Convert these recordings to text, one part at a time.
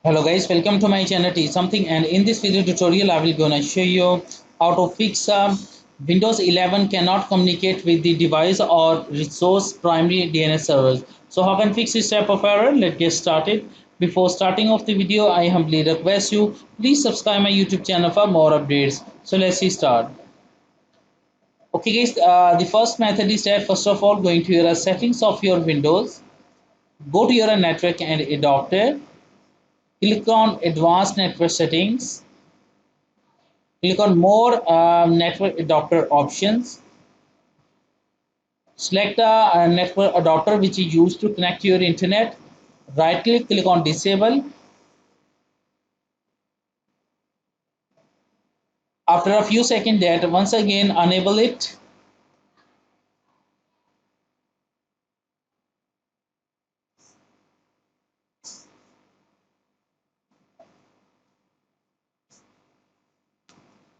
Hello guys, welcome to my channel Teach Something, and in this video tutorial I will gonna show you how to fix Windows 11 cannot communicate with the device or resource primary DNS servers. So how can fix this type of error? Let's get started. Before starting off the video, I humbly request you please subscribe my YouTube channel for more updates. So let's see start. Okay guys, the first method is that first of all going to your settings of your Windows, go to your network and adapter. Click on Advanced Network Settings. Click on More Network Adapter Options. Select the network adapter which is used to connect to your internet. Right click, click on Disable. After a few seconds that once again enable it.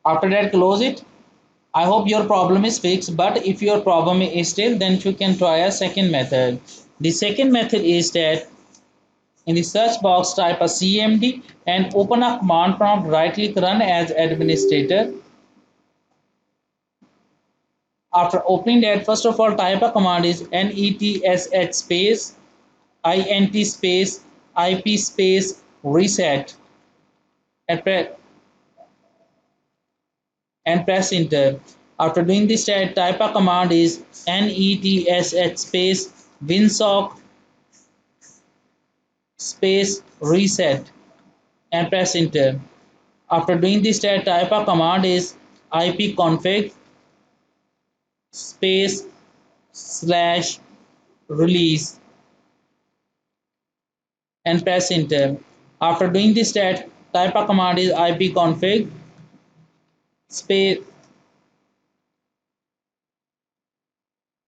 After that close it. I hope your problem is fixed, but if your problem is still, then you can try a second method. The second method is that in the search box type a CMD and open a command prompt, right click run as administrator. After opening that, first of all type a command is netsh space int space ip space reset and, press enter. After doing this, type a command is netsh space winsock space reset and press enter. After doing this, type a command is ipconfig space slash release and press enter. After doing this, type a command is ipconfig space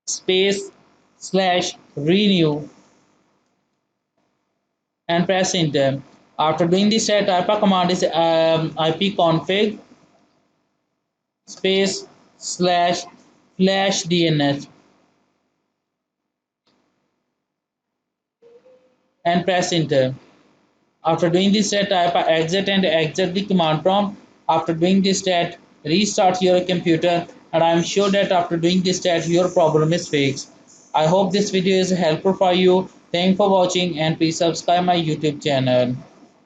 space slash renew and press enter. After doing this, type a command is ipconfig space slash flash DNS and press enter. After doing this, type a exit and exit the command prompt. After doing this, restart your computer, and I am sure that after doing this, your problem is fixed. I hope this video is helpful for you. Thank you for watching, and please subscribe my YouTube channel.